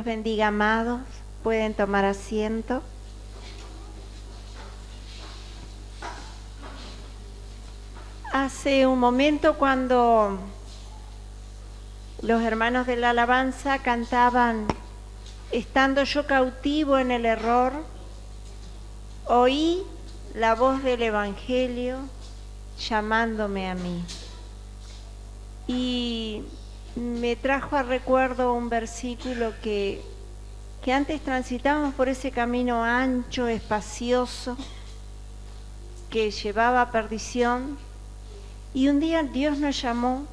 los bendiga, amados. Pueden tomar asiento. Hace un momento, cuando los hermanos de la alabanza cantaban "Estando yo cautivo en el error", oí la voz del Evangelio llamándome a mí. Y me trajo a recuerdo un versículo que antes transitábamos por ese camino ancho, espacioso, que llevaba a perdición, y un día Dios nos llamó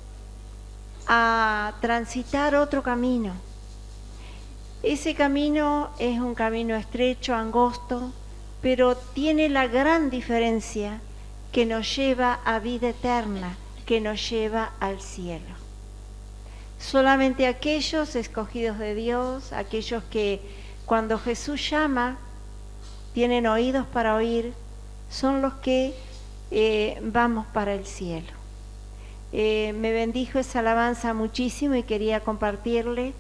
a transitar otro camino. Ese camino es un camino estrecho, angosto, pero tiene la gran diferencia que nos lleva a vida eterna, que nos lleva al cielo. Solamente aquellos escogidos de Dios, aquellos que cuando Jesús llama tienen oídos para oír, son los que vamos para el cielo. Me bendijo esa alabanza muchísimo y quería compartirle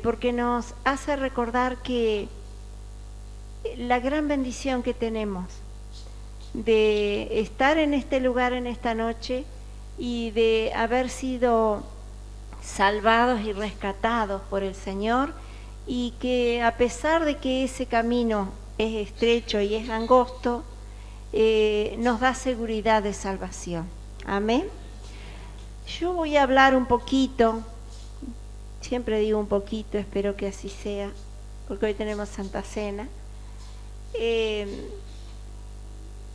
porque nos hace recordar que la gran bendición que tenemos de estar en este lugar en esta noche y de haber sido salvados y rescatados por el Señor, y que a pesar de que ese camino es estrecho y es angosto, nos da seguridad de salvación. Amén. Yo voy a hablar un poquito, siempre digo un poquito, espero que así sea, porque hoy tenemos Santa Cena,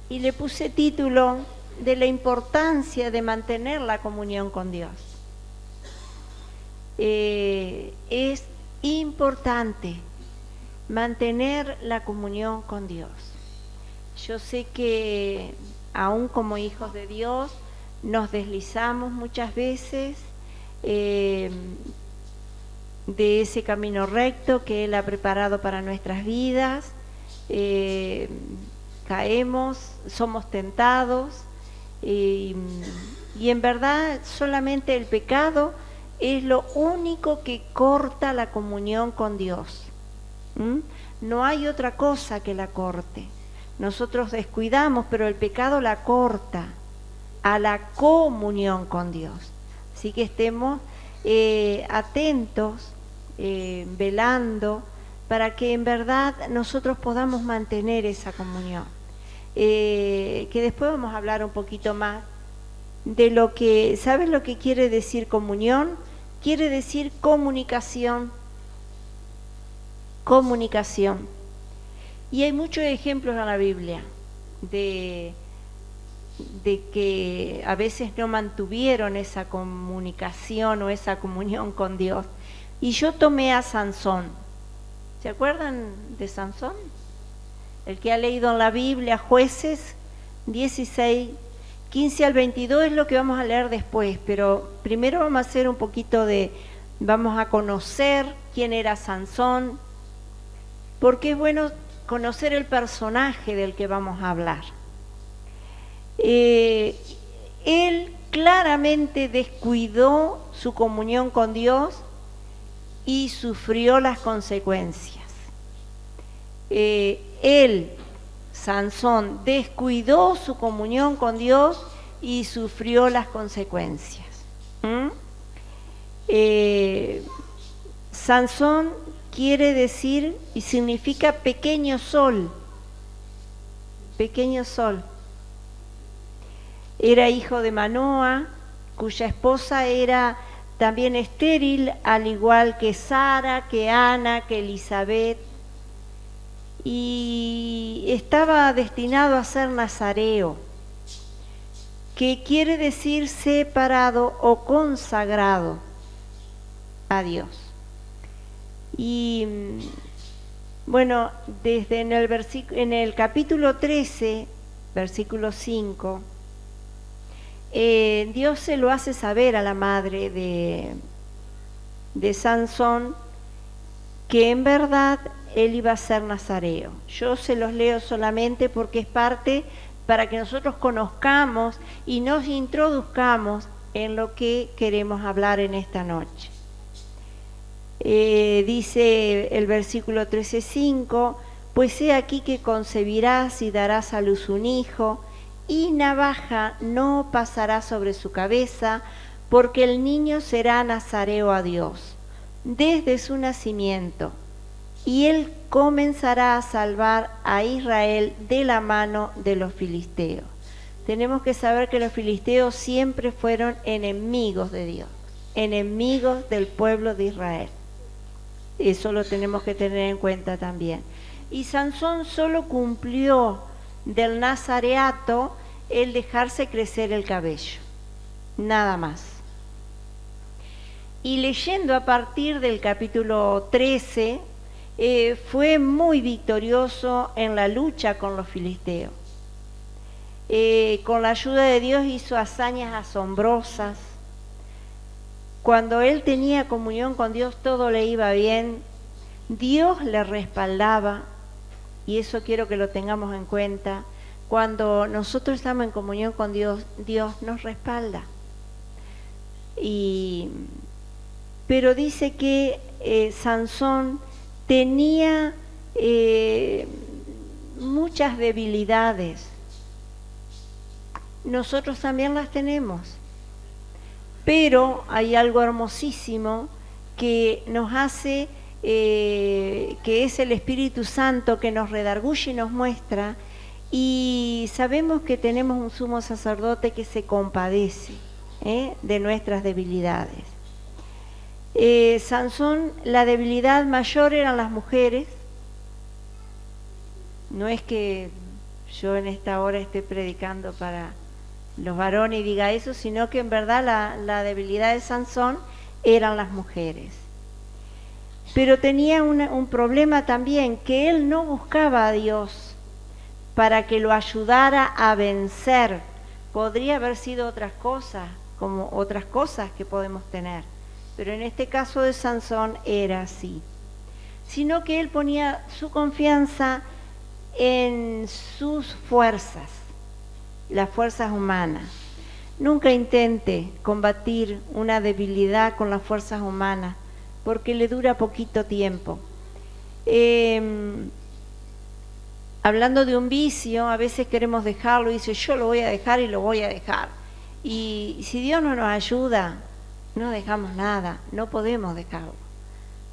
y le puse título de la importancia de mantener la comunión con Dios. Es importante mantener la comunión con Dios. Yo sé que aún como hijos de Dios nos deslizamos muchas veces de ese camino recto que Él ha preparado para nuestras vidas. Caemos, somos tentados y en verdad solamente el pecado es lo único que corta la comunión con Dios. No hay otra cosa que la corte. Nosotros descuidamos, pero el pecado la corta a la comunión con Dios. Así que estemos atentos, velando, para que en verdad nosotros podamos mantener esa comunión. Que después vamos a hablar un poquito más de lo que, ¿sabes lo que quiere decir comunión? Quiere decir comunicación. Comunicación. Y hay muchos ejemplos en la Biblia de que a veces no mantuvieron esa comunicación o esa comunión con Dios. Y yo tomé a Sansón. ¿Se acuerdan de Sansón? El que ha leído en la Biblia, Jueces 16, 15 al 22 es lo que vamos a leer después, pero primero vamos a hacer un poquito vamos a conocer quién era Sansón, porque es bueno conocer el personaje del que vamos a hablar. Él claramente descuidó su comunión con Dios y sufrió las consecuencias. Sansón, descuidó su comunión con Dios y sufrió las consecuencias. Sansón quiere decir y significa pequeño sol. Pequeño sol. Era hijo de Manoa, cuya esposa era también estéril, al igual que Sara, que Ana, que Elizabeth, y estaba destinado a ser nazareo, que quiere decir separado o consagrado a Dios. Y bueno, desde en el capítulo 13, versículo 5, Dios se lo hace saber a la madre de Sansón que en verdad él iba a ser nazareo. Yo se los leo solamente porque es parte para que nosotros conozcamos y nos introduzcamos en lo que queremos hablar en esta noche. dice el versículo 13:5, pues he aquí que concebirás y darás a luz un hijo, y navaja no pasará sobre su cabeza, porque el niño será nazareo a Dios desde su nacimiento, y él comenzará a salvar a Israel de la mano de los filisteos. Tenemos que saber que los filisteos siempre fueron enemigos de Dios, enemigos del pueblo de Israel. Eso lo tenemos que tener en cuenta también. Y Sansón solo cumplió del nazareato el dejarse crecer el cabello, nada más. Y leyendo a partir del capítulo 13, fue muy victorioso en la lucha con los filisteos. Con la ayuda de Dios hizo hazañas asombrosas. Cuando él tenía comunión con Dios, todo le iba bien. Dios le respaldaba, y eso quiero que lo tengamos en cuenta. Cuando nosotros estamos en comunión con Dios, Dios nos respalda. Pero dice que Sansón tenía muchas debilidades. Nosotros también las tenemos. Pero hay algo hermosísimo que nos hace, que es el Espíritu Santo que nos redarguye y nos muestra, y sabemos que tenemos un sumo sacerdote que se compadece de nuestras debilidades. Sansón, la debilidad mayor eran las mujeres. No es que yo en esta hora esté predicando para los varones y diga eso, sino que en verdad la debilidad de Sansón eran las mujeres. Pero tenía un problema también, que él no buscaba a Dios para que lo ayudara a vencer. Podría haber sido otras cosas, como otras cosas que podemos tener, pero en este caso de Sansón era así. Sino que él ponía su confianza en sus fuerzas, las fuerzas humanas. Nunca intente combatir una debilidad con las fuerzas humanas, porque le dura poquito tiempo. Hablando de un vicio, a veces queremos dejarlo y dice, yo lo voy a dejar y lo voy a dejar. Y si Dios no nos ayuda, no dejamos nada, no podemos dejarlo.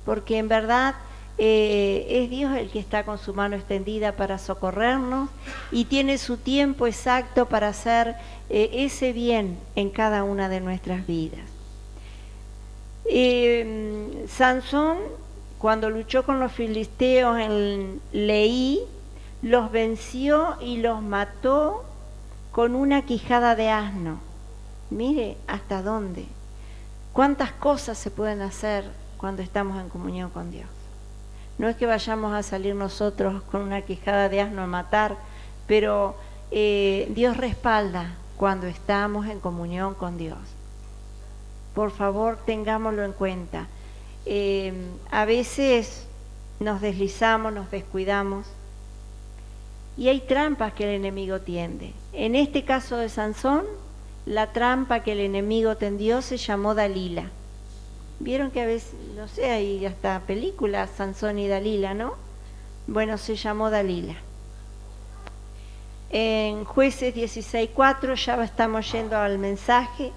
Porque en verdad es Dios el que está con su mano extendida para socorrernos y tiene su tiempo exacto para hacer ese bien en cada una de nuestras vidas. Sansón, cuando luchó con los filisteos en Leí, los venció y los mató con una quijada de asno. Mire hasta dónde. Cuántas cosas se pueden hacer cuando estamos en comunión con Dios. No es que vayamos a salir nosotros con una quijada de asno a matar, pero Dios respalda cuando estamos en comunión con Dios. Por favor, tengámoslo en cuenta. A veces nos deslizamos, nos descuidamos, y hay trampas que el enemigo tiende. En este caso de Sansón, la trampa que el enemigo tendió se llamó Dalila. Vieron que a veces, no sé, hay hasta películas, Sansón y Dalila, ¿no? Bueno, se llamó Dalila. En Jueces 16:4, ya estamos yendo al mensaje.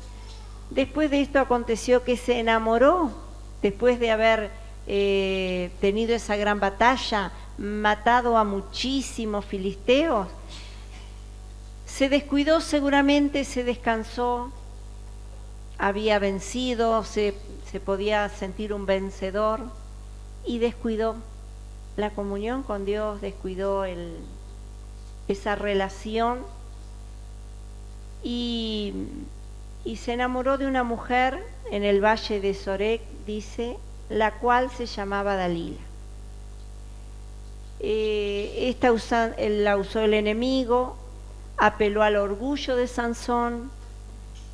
Después de esto aconteció que se enamoró, después de haber tenido esa gran batalla, matado a muchísimos filisteos, se descuidó seguramente, se descansó, había vencido, se podía sentir un vencedor y descuidó la comunión con Dios, descuidó esa relación y se enamoró de una mujer en el valle de Sorek, dice, la cual se llamaba Dalila. Esta la usó el enemigo, apeló al orgullo de Sansón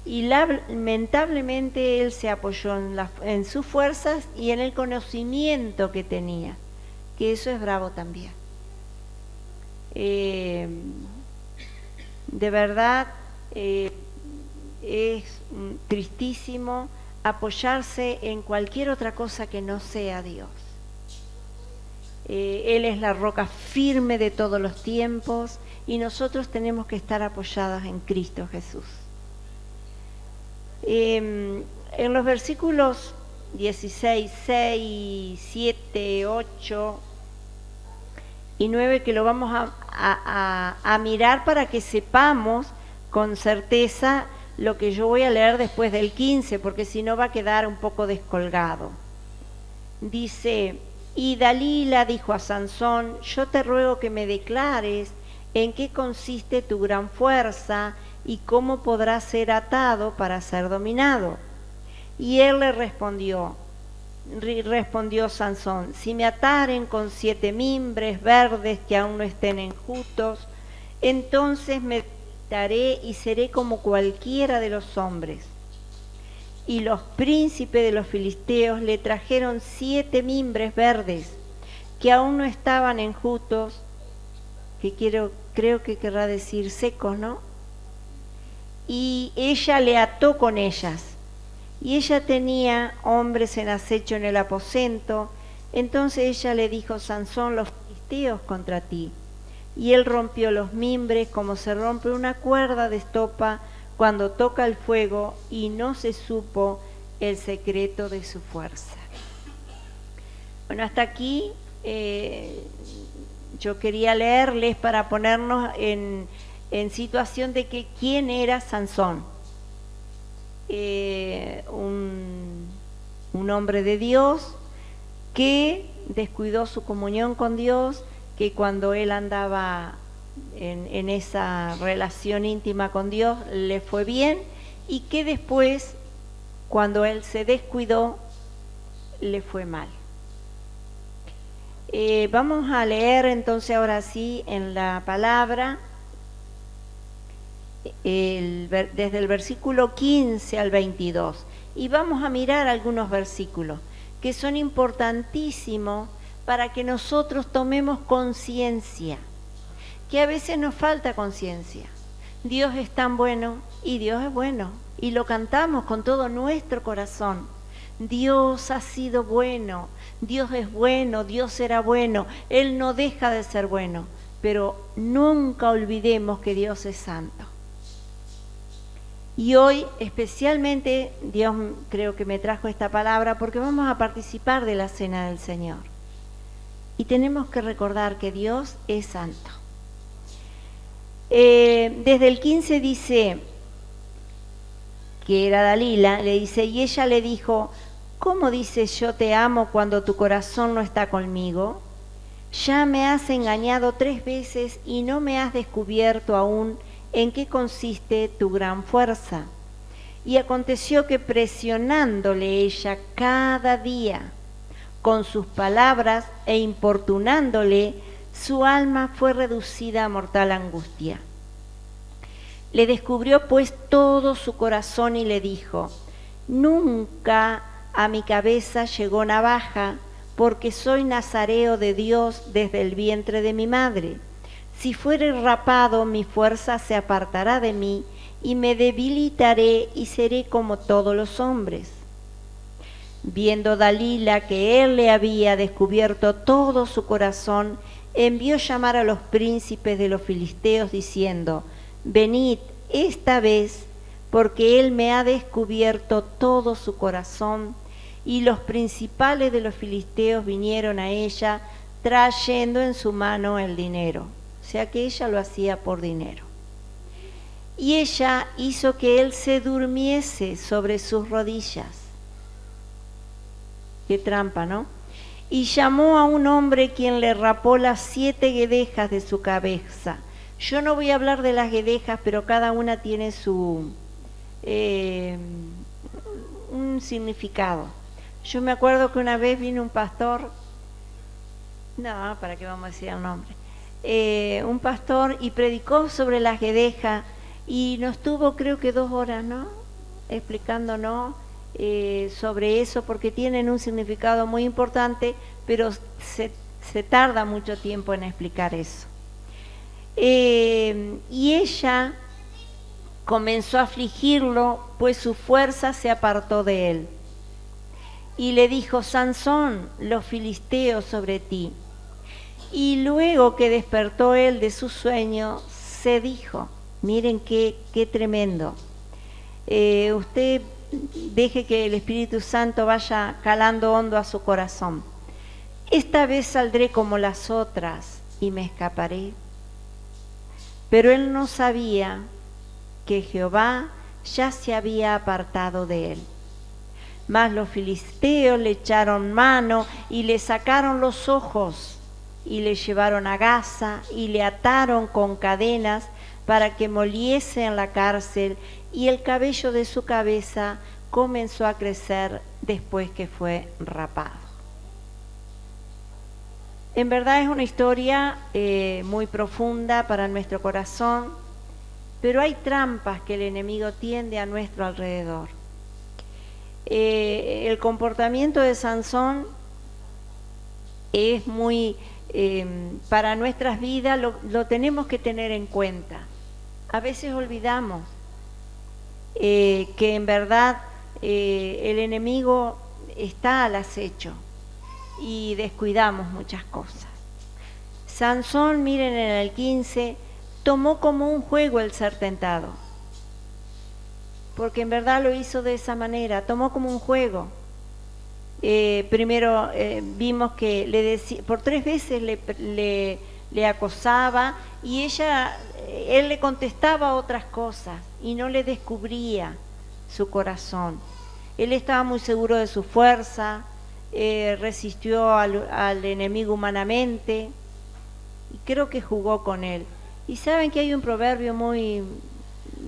y lamentablemente él se apoyó en sus fuerzas y en el conocimiento que tenía, que eso es bravo también. De verdad es tristísimo apoyarse en cualquier otra cosa que no sea Dios. Él es la roca firme de todos los tiempos y nosotros tenemos que estar apoyados en Cristo Jesús. En los versículos 16, 6, 7, 8 y 9, que lo vamos a mirar para que sepamos con certeza lo que yo voy a leer después del 15, porque si no va a quedar un poco descolgado. Dice: y Dalila dijo a Sansón: yo te ruego que me declares en qué consiste tu gran fuerza y cómo podrás ser atado para ser dominado. Y él le respondió Sansón: si me ataren con 7 mimbres verdes que aún no estén enjutos, entonces me debilitaré y seré como cualquiera de los hombres. Y los príncipes de los filisteos le trajeron 7 mimbres verdes que aún no estaban enjutos, que creo que querrá decir secos, ¿no? Y ella le ató con ellas. Y ella tenía hombres en acecho en el aposento. Entonces ella le dijo: Sansón, los filisteos contra ti. Y él rompió los mimbres como se rompe una cuerda de estopa cuando toca el fuego, y no se supo el secreto de su fuerza. Bueno, hasta aquí yo quería leerles para ponernos en situación de que quién era Sansón. Un hombre de Dios que descuidó su comunión con Dios, que cuando él andaba en esa relación íntima con Dios le fue bien, y que después, cuando él se descuidó, le fue mal. Vamos a leer entonces ahora sí en la palabra, desde el versículo 15 al 22, y vamos a mirar algunos versículos que son importantísimos para que nosotros tomemos conciencia, que a veces nos falta conciencia. Dios es tan bueno y Dios es bueno, y lo cantamos con todo nuestro corazón. Dios ha sido bueno, Dios es bueno, Dios será bueno, Él no deja de ser bueno, pero nunca olvidemos que Dios es santo. Y hoy especialmente Dios creo que me trajo esta palabra porque vamos a participar de la cena del Señor. Y tenemos que recordar que Dios es santo. Desde el 15 dice que era Dalila, le dice: y ella le dijo: ¿cómo dices yo te amo cuando tu corazón no está conmigo? Ya me has engañado 3 veces y no me has descubierto aún en qué consiste tu gran fuerza. Y aconteció que presionándole ella cada día con sus palabras e importunándole, su alma fue reducida a mortal angustia. Le descubrió pues todo su corazón y le dijo: nunca a mi cabeza llegó navaja, porque soy nazareo de Dios desde el vientre de mi madre. Si fuere rapado, mi fuerza se apartará de mí, y me debilitaré y seré como todos los hombres. Viendo Dalila que él le había descubierto todo su corazón, envió llamar a los príncipes de los filisteos, diciendo: venid esta vez, porque él me ha descubierto todo su corazón. Y los principales de los filisteos vinieron a ella, trayendo en su mano el dinero. O sea que ella lo hacía por dinero. Y ella hizo que él se durmiese sobre sus rodillas. Qué trampa, ¿no? Y llamó a un hombre, quien le rapó las 7 guedejas de su cabeza. Yo no voy a hablar de las guedejas, pero cada una tiene su un significado. Yo me acuerdo que una vez vino un pastor, no, ¿para qué vamos a decir el nombre? Un pastor, y predicó sobre las guedejas, y nos tuvo creo que 2 horas, ¿no? Explicándonos sobre eso, porque tienen un significado muy importante, pero se tarda mucho tiempo en explicar eso. Y ella comenzó a afligirlo, pues su fuerza se apartó de él. Y le dijo: Sansón, los filisteos sobre ti. Y luego que despertó él de su sueño, se dijo, miren qué tremendo. Usted deje que el Espíritu Santo vaya calando hondo a su corazón. Esta vez saldré como las otras y me escaparé. Pero él no sabía que Jehová ya se había apartado de él. Mas los filisteos le echaron mano y le sacaron los ojos y le llevaron a Gaza y le ataron con cadenas para que moliese en la cárcel, y el cabello de su cabeza comenzó a crecer después que fue rapado. En verdad es una historia muy profunda para nuestro corazón, pero hay trampas que el enemigo tiende a nuestro alrededor. El comportamiento de Sansón es muy, para nuestras vidas lo tenemos que tener en cuenta. A veces olvidamos que en verdad el enemigo está al acecho y descuidamos muchas cosas. Sansón, miren en el 15, tomó como un juego el ser tentado, porque en verdad lo hizo de esa manera, tomó como un juego. Primero vimos que le decía, por 3 veces le acosaba, y él le contestaba otras cosas y no le descubría su corazón. Él estaba muy seguro de su fuerza, resistió al enemigo humanamente, y creo que jugó con él. Y saben que hay un proverbio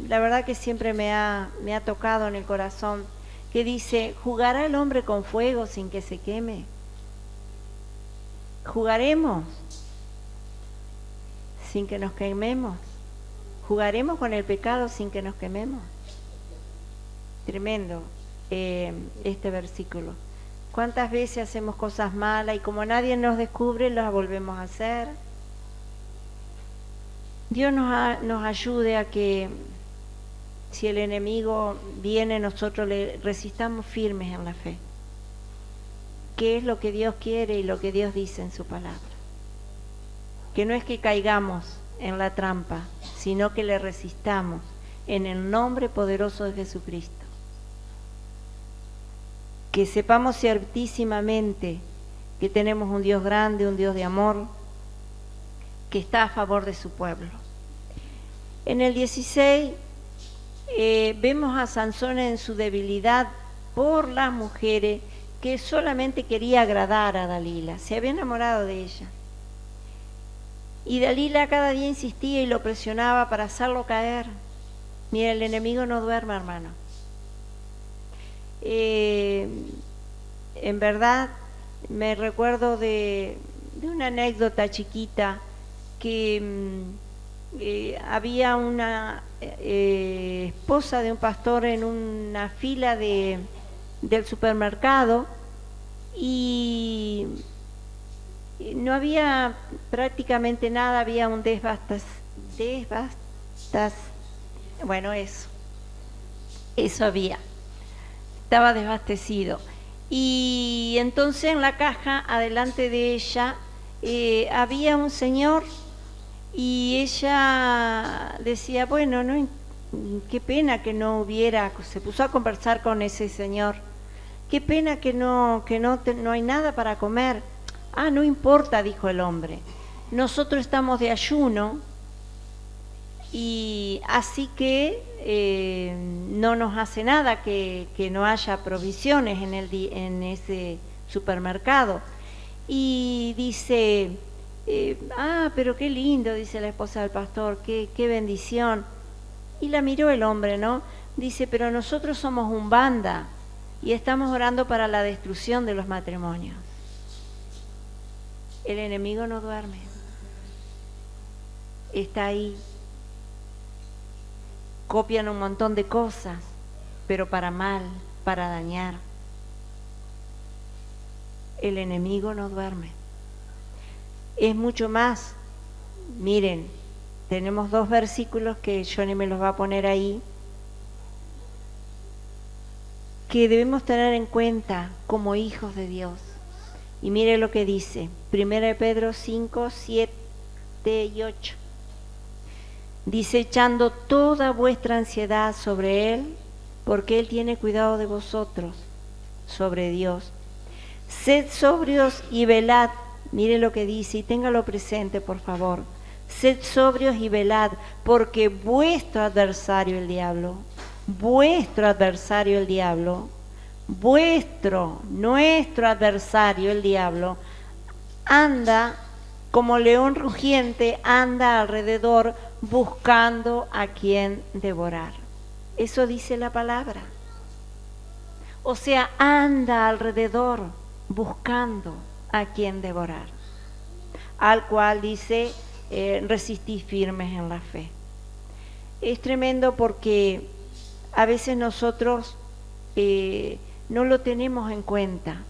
la verdad que siempre me ha tocado en el corazón, que dice: ¿jugará el hombre con fuego sin que se queme? ¿Jugaremos sin que nos quememos? ¿Jugaremos con el pecado sin que nos quememos? Tremendo este versículo. ¿Cuántas veces hacemos cosas malas y como nadie nos descubre, las volvemos a hacer? Dios nos ayude a que, si el enemigo viene, nosotros le resistamos firmes en la fe, que es lo que Dios quiere y lo que Dios dice en su palabra. Que no es que caigamos en la trampa, sino que le resistamos en el nombre poderoso de Jesucristo. Que sepamos ciertísimamente que tenemos un Dios grande, un Dios de amor, que está a favor de su pueblo. En el 16 vemos a Sansón en su debilidad por las mujeres, que solamente quería agradar a Dalila, se había enamorado de ella. Y Dalila cada día insistía y lo presionaba para hacerlo caer. Mira, el enemigo no duerme, hermano. En verdad, me recuerdo de una anécdota chiquita, que había una esposa de un pastor en una fila del supermercado, y no había prácticamente nada, había un bueno, eso había, estaba desabastecido. Y entonces en la caja, adelante de ella, había un señor, y ella decía, bueno, no, qué pena que no hubiera, se puso a conversar con ese señor, qué pena que no hay nada para comer. Ah, no importa, dijo el hombre, nosotros estamos de ayuno, y así que no nos hace nada que no haya provisiones en ese supermercado. Y dice, pero qué lindo, dice la esposa del pastor, qué bendición. Y la miró el hombre, ¿no? Dice, pero nosotros somos un banda y estamos orando para la destrucción de los matrimonios. El enemigo no duerme, está ahí. Copian un montón de cosas, pero para mal, para dañar. El enemigo no duerme. Es mucho más, miren, tenemos dos versículos que Johnny me los va a poner ahí, que debemos tener en cuenta como hijos de Dios. Y mire lo que dice, 1 Pedro 5, 7 y 8. Dice, echando toda vuestra ansiedad sobre Él, porque Él tiene cuidado de vosotros, sobre Dios. Sed sobrios y velad. Mire lo que dice, y téngalo presente, por favor. Sed sobrios y velad, porque vuestro adversario el diablo, nuestro adversario el diablo, anda como león rugiente, anda alrededor buscando a quien devorar. Eso dice la palabra. O sea, anda alrededor buscando a quien devorar. Al cual dice, resistid firmes en la fe. Es tremendo porque a veces nosotros no lo tenemos en cuenta.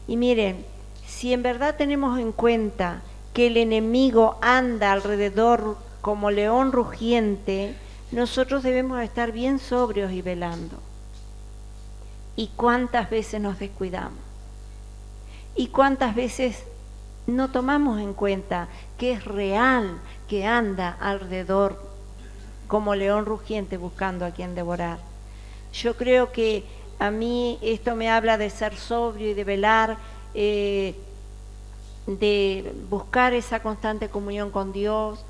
Y miren, si en verdad tenemos en cuenta que el enemigo anda alrededor como león rugiente, nosotros debemos estar bien sobrios y velando. ¿Y cuántas veces nos descuidamos? ¿Y cuántas veces no tomamos en cuenta que es real que anda alrededor como león rugiente buscando a quien devorar? Yo creo que a mí esto me habla de ser sobrio y de velar, de buscar esa constante comunión con Dios,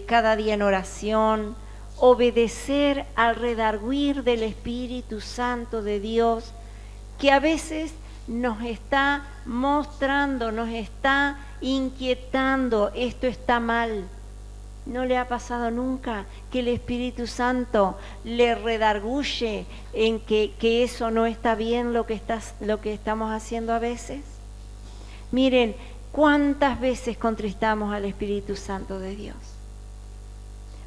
cada día en oración, obedecer al redarguir del Espíritu Santo de Dios, que a veces nos está mostrando, nos está inquietando, esto está mal. ¿No le ha pasado nunca que el Espíritu Santo le redarguye en que eso no está bien lo que estamos haciendo a veces? Miren, ¿cuántas veces contristamos al Espíritu Santo de Dios?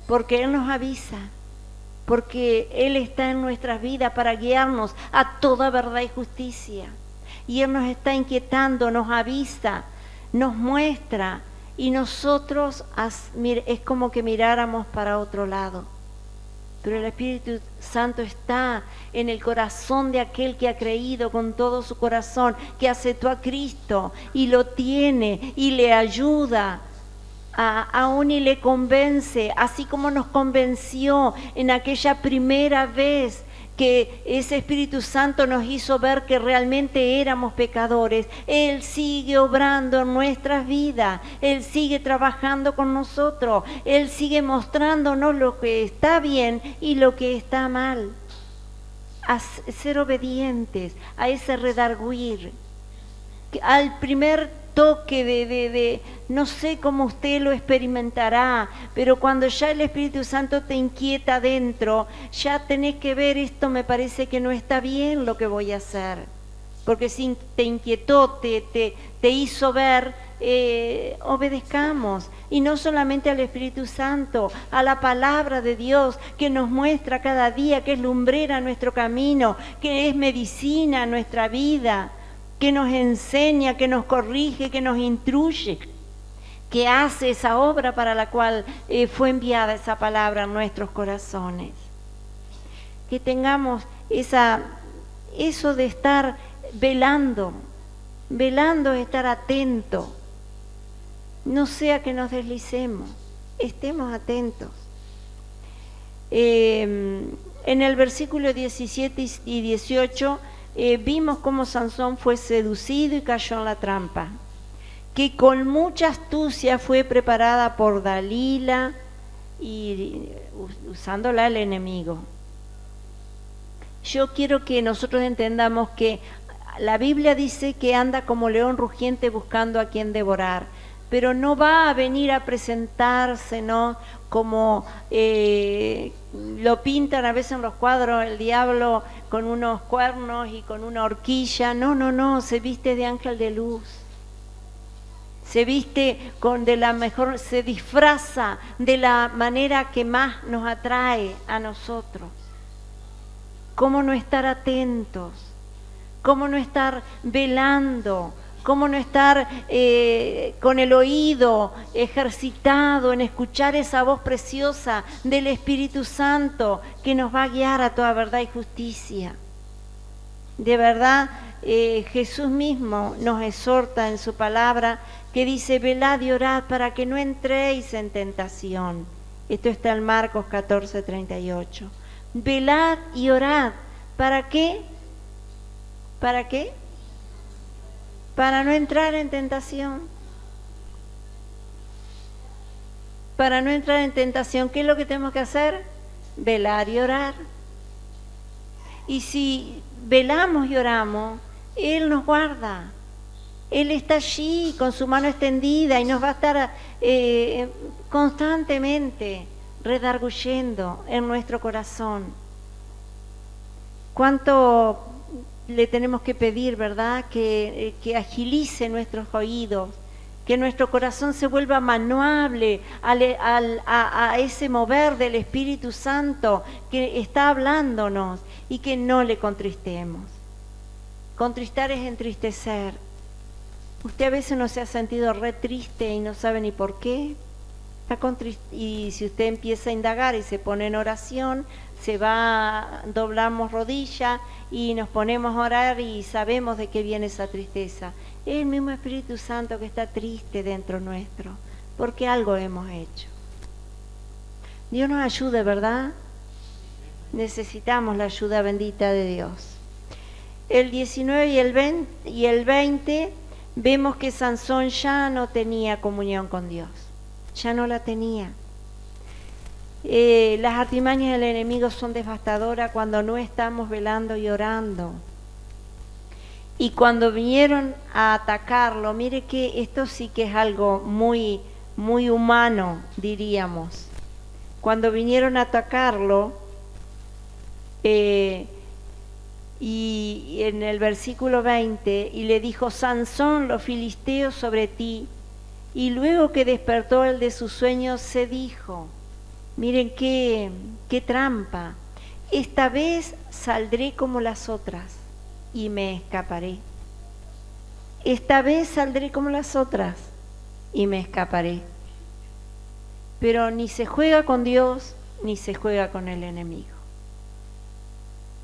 Porque Él nos avisa, porque Él está en nuestras vidas para guiarnos a toda verdad y justicia. Y Él nos está inquietando, nos avisa, nos muestra, y nosotros es como que miráramos para otro lado. Pero el Espíritu Santo está en el corazón de aquel que ha creído con todo su corazón, que aceptó a Cristo y lo tiene y le ayuda, aún y le convence, así como nos convenció en aquella primera vez que ese Espíritu Santo nos hizo ver que realmente éramos pecadores. Él sigue obrando en nuestras vidas, Él sigue trabajando con nosotros, Él sigue mostrándonos lo que está bien y lo que está mal. A ser obedientes a ese redarguir, al primer toque no sé cómo usted lo experimentará, pero cuando ya el Espíritu Santo te inquieta dentro, ya tenés que ver, esto me parece que no está bien lo que voy a hacer, porque si te inquietó, te hizo ver, obedezcamos, y no solamente al Espíritu Santo, a la palabra de Dios que nos muestra cada día, que es lumbrera nuestro camino, que es medicina nuestra vida, que nos enseña, que nos corrige, que nos instruye, que hace esa obra para la cual fue enviada esa palabra en nuestros corazones. Que tengamos eso de estar velando es estar atento, no sea que nos deslicemos, estemos atentos. En el versículo 17 y 18 vimos cómo Sansón fue seducido y cayó en la trampa, que con mucha astucia fue preparada por Dalila y usándola el enemigo. Yo quiero que nosotros entendamos que la Biblia dice que anda como león rugiente buscando a quien devorar, pero no va a venir a presentarse, ¿no?, como lo pintan a veces en los cuadros, el diablo con unos cuernos y con una horquilla. No, se viste de ángel de luz, se viste se disfraza de la manera que más nos atrae a nosotros. ¿Cómo no estar atentos? ¿Cómo no estar velando cómo no estar con el oído ejercitado en escuchar esa voz preciosa del Espíritu Santo que nos va a guiar a toda verdad y justicia. De verdad, Jesús mismo nos exhorta en su palabra que dice: velad y orad para que no entréis en tentación. Esto está en Marcos 14:38. Velad y orad. ¿Para qué? ¿Para qué? Para no entrar en tentación. Para no entrar en tentación, ¿qué es lo que tenemos que hacer? Velar y orar. Y si velamos y oramos, Él nos guarda. Él está allí con su mano extendida y nos va a estar constantemente redarguyendo en nuestro corazón. ¿Cuánto le tenemos que pedir, verdad? Que agilice nuestros oídos, que nuestro corazón se vuelva manuable a ese mover del Espíritu Santo que está hablándonos y que no le contristemos. Contristar es entristecer. Usted a veces no se ha sentido re triste y no sabe ni por qué. Y si usted empieza a indagar y se pone en oración, doblamos rodilla y nos ponemos a orar y sabemos de qué viene esa tristeza. Es el mismo Espíritu Santo que está triste dentro nuestro, porque algo hemos hecho. Dios nos ayude, ¿verdad? Necesitamos la ayuda bendita de Dios. El 19 y el 20 vemos que Sansón ya no tenía comunión con Dios, ya no la tenía. Las artimañas del enemigo son devastadoras cuando no estamos velando y orando. Y cuando vinieron a atacarlo, mire que esto sí que es algo muy, muy humano, diríamos. Cuando vinieron a atacarlo, y en el versículo 20, y le dijo: Sansón, los filisteos sobre ti. Y luego que despertó él de su sueño, se dijo, miren qué trampa, esta vez saldré como las otras y me escaparé. Esta vez saldré como las otras y me escaparé. Pero ni se juega con Dios, ni se juega con el enemigo.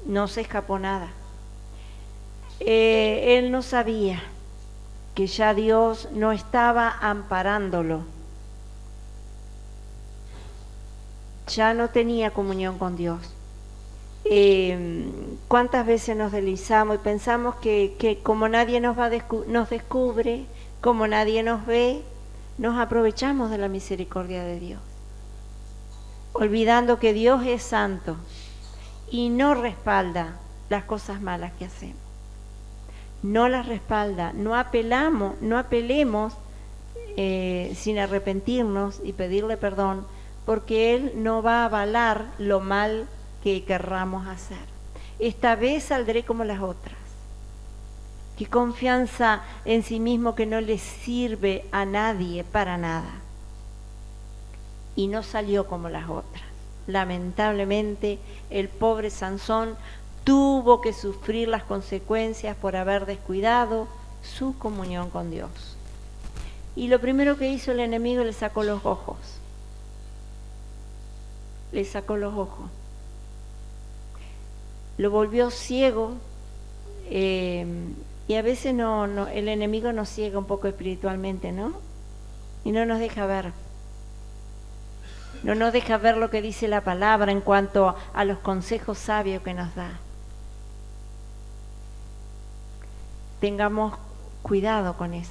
No se escapó nada. Él no sabía que ya Dios no estaba amparándolo. Ya no tenía comunión con Dios. ¿Cuántas veces nos deslizamos y pensamos que como nadie nos descubre, como nadie nos ve, nos aprovechamos de la misericordia de Dios, olvidando que Dios es santo y no respalda las cosas malas que hacemos? No las respalda, no apelemos sin arrepentirnos y pedirle perdón, porque Él no va a avalar lo mal que querramos hacer. Esta vez saldré como las otras. Qué confianza en sí mismo que no le sirve a nadie para nada. Y no salió como las otras. Lamentablemente, el pobre Sansón tuvo que sufrir las consecuencias por haber descuidado su comunión con Dios. Y lo primero que hizo el enemigo, le sacó los ojos. Le sacó los ojos. Lo volvió ciego. Y a veces el enemigo nos ciega un poco espiritualmente, ¿no? Y no nos deja ver. No nos deja ver lo que dice la palabra en cuanto a los consejos sabios que nos da. Tengamos cuidado con eso.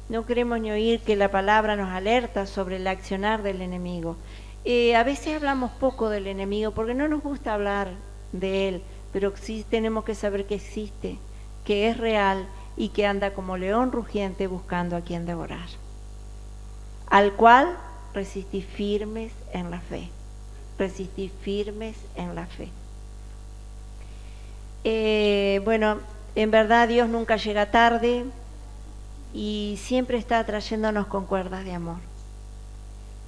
No queremos ni oír que la palabra nos alerta sobre el accionar del enemigo. A veces hablamos poco del enemigo porque no nos gusta hablar de él, pero sí tenemos que saber que existe, que es real y que anda como león rugiente buscando a quien devorar. Al cual resistí firmes en la fe. Resistí firmes en la fe. Bueno, en verdad Dios nunca llega tarde y siempre está trayéndonos con cuerdas de amor.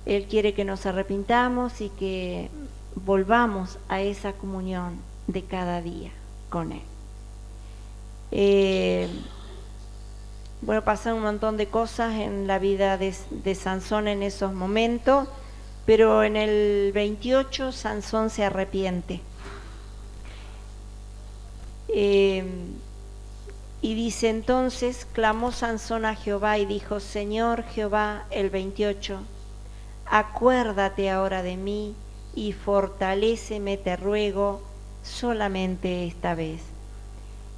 Él quiere que nos arrepintamos y que volvamos a esa comunión de cada día. con él. Bueno, pasan un montón de cosas en la vida de Sansón en esos momentos, pero en el 28 Sansón se arrepiente. Y dice entonces, clamó Sansón a Jehová y dijo, Señor Jehová, el 28, acuérdate ahora de mí y fortaléceme, te ruego, solamente esta vez.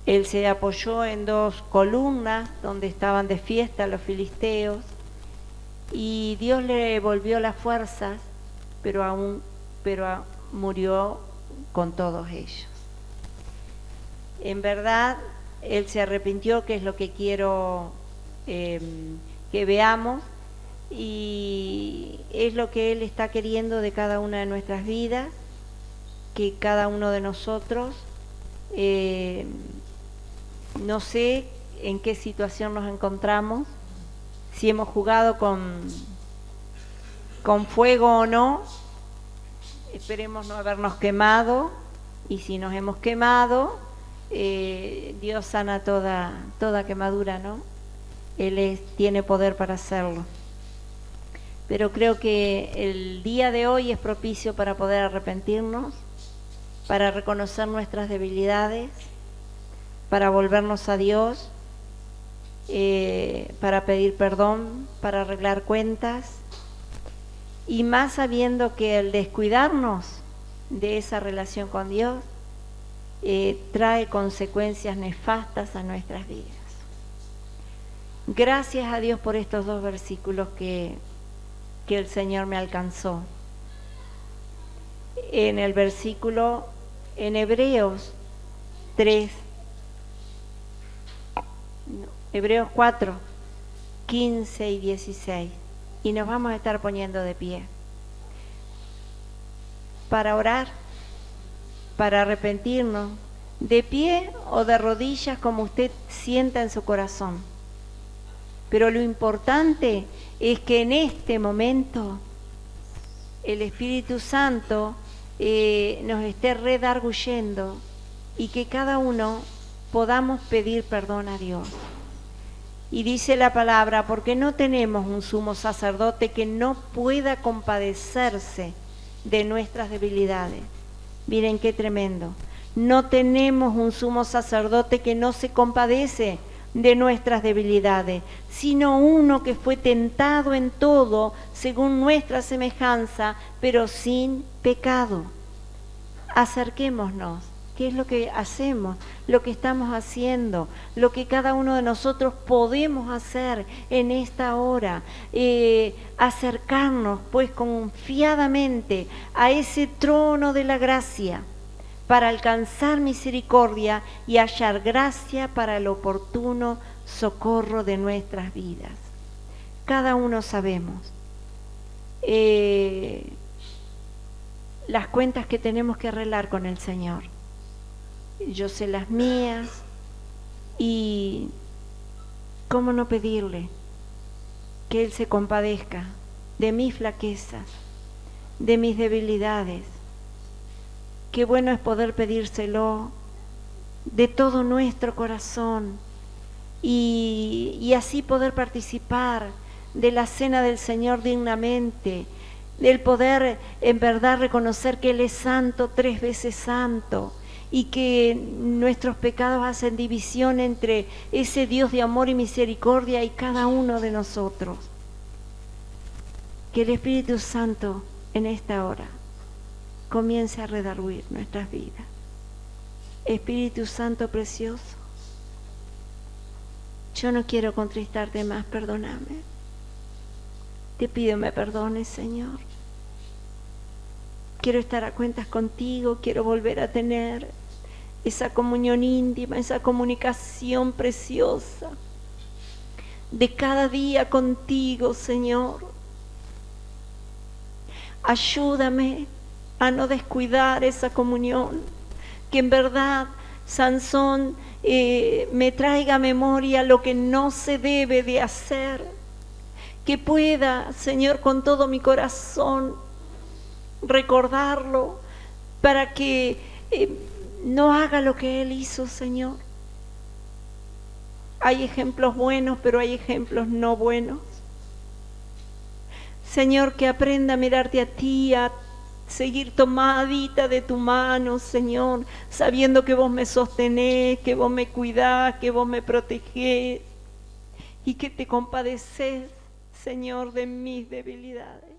Él se apoyó en 2 columnas donde estaban de fiesta los filisteos y Dios le volvió las fuerzas, pero murió con todos ellos. En verdad, él se arrepintió, que es lo que quiero que veamos, y es lo que Él está queriendo de cada una de nuestras vidas, que cada uno de nosotros, no sé en qué situación nos encontramos, si hemos jugado con fuego o no, esperemos no habernos quemado, y si nos hemos quemado, Dios sana toda quemadura, ¿no? Él tiene poder para hacerlo. Pero creo que el día de hoy es propicio para poder arrepentirnos, para reconocer nuestras debilidades, para volvernos a Dios, para pedir perdón, para arreglar cuentas, y más sabiendo que el descuidarnos de esa relación con Dios trae consecuencias nefastas a nuestras vidas. Gracias a Dios por estos 2 versículos que el Señor me alcanzó. En el versículo, en Hebreos 4, 15 y 16. Y nos vamos a estar poniendo de pie para orar, para arrepentirnos, de pie o de rodillas, como usted sienta en su corazón. Pero lo importante es que en este momento el Espíritu Santo nos esté redarguyendo y que cada uno podamos pedir perdón a Dios. Y dice la palabra, porque no tenemos un sumo sacerdote que no pueda compadecerse de nuestras debilidades. Miren qué tremendo. No tenemos un sumo sacerdote que no se compadece de nuestras debilidades, sino uno que fue tentado en todo según nuestra semejanza, pero sin pecado. Acerquémonos. ¿Qué es lo que hacemos? Lo que estamos haciendo, lo que cada uno de nosotros podemos hacer en esta hora, acercarnos pues confiadamente a ese trono de la gracia para alcanzar misericordia y hallar gracia para el oportuno socorro de nuestras vidas. Cada uno sabemos las cuentas que tenemos que arreglar con el Señor. Yo sé las mías, y cómo no pedirle que Él se compadezca de mis flaquezas, de mis debilidades. Qué bueno es poder pedírselo de todo nuestro corazón y así poder participar de la cena del Señor dignamente, del poder en verdad reconocer que Él es santo, 3 veces santo, y que nuestros pecados hacen división entre ese Dios de amor y misericordia y cada uno de nosotros. Que el Espíritu Santo en esta hora comience a redarguir nuestras vidas. Espíritu Santo precioso, yo no quiero contristarte más, perdóname. Te pido me perdones, Señor. Quiero estar a cuentas contigo, quiero volver a tener esa comunión íntima, esa comunicación preciosa de cada día contigo, Señor. Ayúdame a no descuidar esa comunión, que en verdad Sansón me traiga a memoria lo que no se debe de hacer, que pueda, Señor, con todo mi corazón recordarlo, para que no haga lo que Él hizo, Señor. Hay ejemplos buenos, pero hay ejemplos no buenos. Señor, que aprenda a mirarte a ti, a seguir tomadita de tu mano, Señor, sabiendo que vos me sostenés, que vos me cuidás, que vos me protegés y que te compadeces, Señor, de mis debilidades.